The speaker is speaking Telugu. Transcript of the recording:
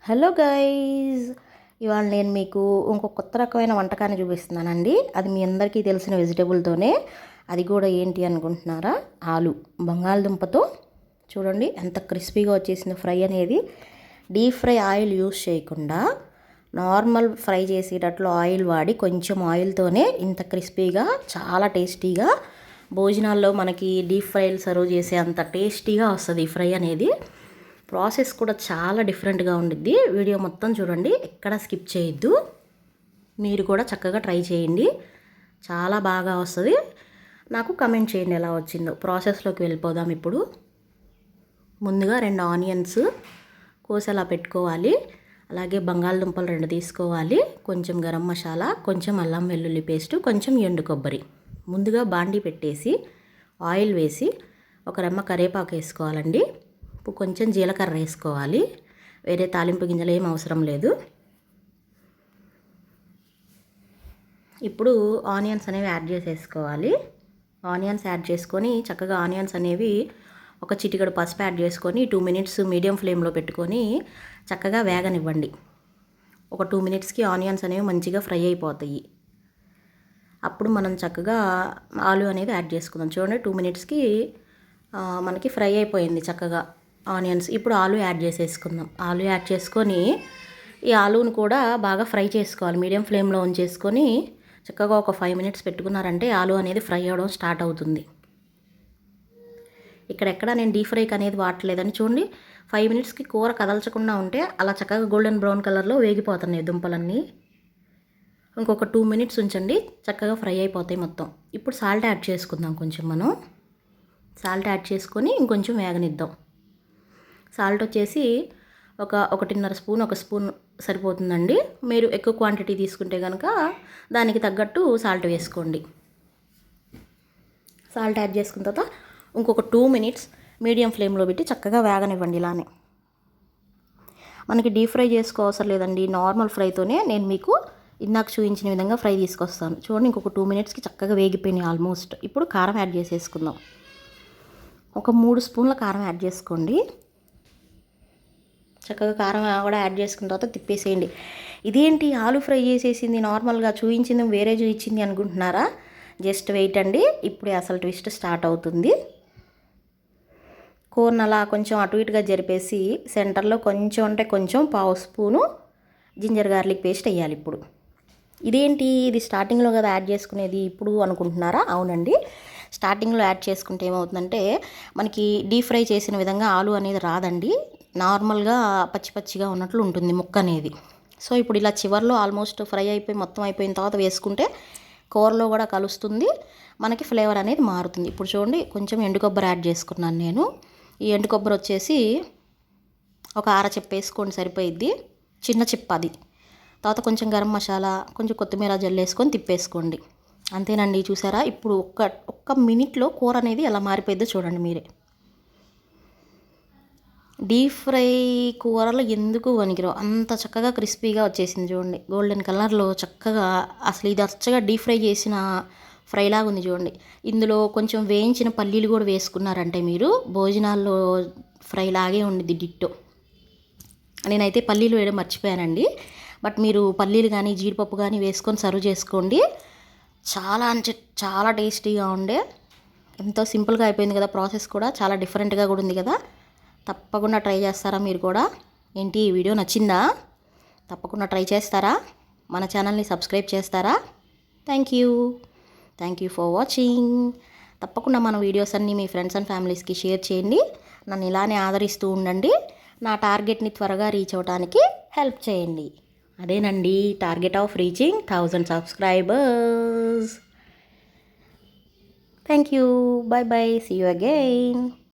హలో గైస్, ఇవాళ నేను మీకు ఇంకొక కొత్త రకమైన వంటకాన్ని చూపిస్తున్నానండి. అది మీ అందరికీ తెలిసిన వెజిటేబుల్తోనే. అది కూడా ఏంటి అనుకుంటున్నారా? ఆలు బంగాళదుంపతో. చూడండి ఎంత క్రిస్పీగా వచ్చేసింది ఫ్రై అనేది. డీప్ ఫ్రై ఆయిల్ యూస్ చేయకుండా నార్మల్ ఫ్రై చేసేటట్లు ఆయిల్ వాడి కొంచెం ఆయిల్తోనే ఇంత క్రిస్పీగా చాలా టేస్టీగా భోజనాల్లో మనకి డీప్ ఫ్రైలు సర్వ్ చేసే అంత టేస్టీగా వస్తుంది ఈ ఫ్రై అనేది. ప్రాసెస్ కూడా చాలా డిఫరెంట్గా ఉండిద్ది. వీడియో మొత్తం చూడండి, ఎక్కడ స్కిప్ చేయొద్దు. మీరు కూడా చక్కగా ట్రై చేయండి, చాలా బాగా వస్తుంది. నాకు కమెంట్ చేయండి ఎలా వచ్చిందో. ప్రాసెస్లోకి వెళ్ళిపోదాం ఇప్పుడు. ముందుగా 2 ఆనియన్స్ కోసి అలా పెట్టుకోవాలి. అలాగే బంగాళదుంపలు 2 తీసుకోవాలి. కొంచెం గరం మసాలా, కొంచెం అల్లం వెల్లుల్లి పేస్టు, కొంచెం ఎండు కొబ్బరి. ముందుగా బాండీ పెట్టేసి ఆయిల్ వేసి ఒక రెమ్మ కరివేపాకు వేసుకోవాలండి. ఇప్పుడు కొంచెం జీలకర్ర వేసుకోవాలి. వేరే తాలింపు గింజలు ఏం అవసరం లేదు. ఇప్పుడు ఆనియన్స్ అనేవి యాడ్ చేసేసుకోవాలి. ఆనియన్స్ యాడ్ చేసుకొని చక్కగా ఆనియన్స్ అనేవి ఒక చిటికెడు పసుపు యాడ్ చేసుకొని 2 మినిట్స్ మీడియం ఫ్లేమ్లో పెట్టుకొని చక్కగా వేగనివ్వండి. ఒక 2 మినిట్స్కి ఆనియన్స్ అనేవి మంచిగా ఫ్రై అయిపోతాయి. అప్పుడు మనం చక్కగా ఆలు అనేది యాడ్ చేసుకుందాం. చూడండి 2 మినిట్స్కి మనకి ఫ్రై అయిపోయింది చక్కగా ఆనియన్స్. ఇప్పుడు ఆలు యాడ్ చేసేసుకుందాం. ఆలు యాడ్ చేసుకొని ఈ ఆలూను కూడా బాగా ఫ్రై చేసుకోవాలి. మీడియం ఫ్లేమ్లో ఉంచేసుకొని చక్కగా ఒక 5 మినిట్స్ పెట్టుకున్నారంటే ఆలు అనేది ఫ్రై అవ్వడం స్టార్ట్ అవుతుంది. ఇక్కడెక్కడ నేను డీప్ ఫ్రైకి అనేది వాడలేదని చూడండి. 5 మినిట్స్కి కూర కదల్చకుండా ఉంటే అలా చక్కగా గోల్డెన్ బ్రౌన్ కలర్లో వేగిపోతున్నాయి దుంపలన్నీ. ఇంకొక 2 మినిట్స్ ఉంచండి, చక్కగా ఫ్రై అయిపోతాయి మొత్తం. ఇప్పుడు సాల్ట్ యాడ్ చేసుకుందాం. కొంచెం మనం సాల్ట్ యాడ్ చేసుకొని ఇంకొంచెం వేగనిద్దాం. సాల్ట్ వచ్చేసి ఒక 1.5 స్పూన్, 1 స్పూన్ సరిపోతుందండి. మీరు ఎక్కువ క్వాంటిటీ తీసుకుంటే కనుక దానికి తగ్గట్టు సాల్ట్ వేసుకోండి. సాల్ట్ యాడ్ చేసుకున్న తర్వాత ఇంకొక 2 మినిట్స్ మీడియం ఫ్లేమ్లో పెట్టి చక్కగా వేగనివ్వండి. ఇలానే మనకి డీప్ ఫ్రై చేసుకోవసరం లేదండి. నార్మల్ ఫ్రైతోనే నేను మీకు ఇందాక చూపించిన విధంగా ఫ్రై తీసుకొస్తాను. చూడండి ఇంకొక 2 మినిట్స్కి చక్కగా వేగిపోయినాయి ఆల్మోస్ట్. ఇప్పుడు కారం యాడ్ చేసేసుకుందాం. ఒక 3 స్పూన్ల కారం యాడ్ చేసుకోండి. చక్కగా కారం కూడా యాడ్ చేసుకున్న తర్వాత తిప్పేసేయండి. ఇదేంటి ఆలు ఫ్రై చేసేసింది, నార్మల్గా చూపించింది వేరే చూపించింది అనుకుంటున్నారా? జస్ట్ వెయిట్ అండి, ఇప్పుడే అసలు ట్విస్ట్ స్టార్ట్ అవుతుంది. కూరను అలా కొంచెం అటు ఇటుగా జరిపేసి సెంటర్లో కొంచెం అంటే కొంచెం 1/2 స్పూను జింజర్ గార్లిక్ పేస్ట్ వేయాలి. ఇప్పుడు ఇదేంటి, ఇది స్టార్టింగ్లో కదా యాడ్ చేసుకునేది ఇప్పుడు అనుకుంటున్నారా? అవునండి, స్టార్టింగ్లో యాడ్ చేసుకుంటే ఏమవుతుందంటే మనకి డీప్ ఫ్రై చేసిన విధంగా ఆలు అనేది రాదండి. నార్మల్గా పచ్చి పచ్చిగా ఉన్నట్లు ఉంటుంది ముక్క అనేది. సో ఇప్పుడు ఇలా చివర్లో ఆల్మోస్ట్ ఫ్రై అయిపోయి మొత్తం అయిపోయిన తర్వాత వేసుకుంటే కూరలో కూడా కలుస్తుంది, మనకి ఫ్లేవర్ అనేది మారుతుంది. ఇప్పుడు చూడండి కొంచెం ఎండు కొబ్బరి యాడ్ చేసుకున్నాను నేను. ఈ ఎండు కొబ్బరి వచ్చేసి ఒక చిప్ప వేసుకోండి, సరిపోయిద్ది. చిన్న చిప్ప అది. తర్వాత కొంచెం గరం మసాలా, కొంచెం కొత్తిమీర జల్లేసుకొని తిప్పేసుకోండి. అంతేనండి. చూసారా ఇప్పుడు ఒక్క మినిట్లో కూర అనేది ఎలా మారిపోయిద్దో చూడండి మీరే. డీప్ ఫ్రై కూరలు ఎందుకు వనికిరావు, అంత చక్కగా క్రిస్పీగా వచ్చేసింది. చూడండి గోల్డెన్ కలర్లో చక్కగా. అసలు ఇది అచ్చగా డీప్ ఫ్రై చేసిన ఫ్రై లాగా ఉంది చూడండి. ఇందులో కొంచెం వేయించిన పల్లీలు కూడా వేసుకున్నారంటే మీరు భోజనాల్లో ఫ్రై లాగే ఉండిద్ది డిట్టో. నేనైతే పల్లీలు వేయడం మర్చిపోయానండి. బట్ మీరు పల్లీలు కానీ జీడిపప్పు కానీ వేసుకొని సర్వ్ చేసుకోండి. చాలా అంటే చాలా టేస్టీగా ఉండే. ఎంతో సింపుల్గా అయిపోయింది కదా. ప్రాసెస్ కూడా చాలా డిఫరెంట్గా కూడా ఉంది కదా. తప్పకుండా ట్రై చేస్తారా మీరు కూడా? ఏంటి ఈ వీడియో నచ్చిందా? తప్పకుండా ట్రై చేస్తారా? మన ఛానల్ని సబ్స్క్రైబ్ చేస్తారా? Thank you for watching. తప్పకుండా మన వీడియోస్ అన్నీ మీ ఫ్రెండ్స్ అండ్ ఫ్యామిలీస్కి షేర్ చేయండి. నన్ను ఇలానే ఆదరిస్తూ ఉండండి. నా టార్గెట్ని త్వరగా రీచ్ అవ్వడానికి హెల్ప్ చేయండి. అదేనండి, target of reaching 1000 subscribers. Thank you. Bye bye. See you again.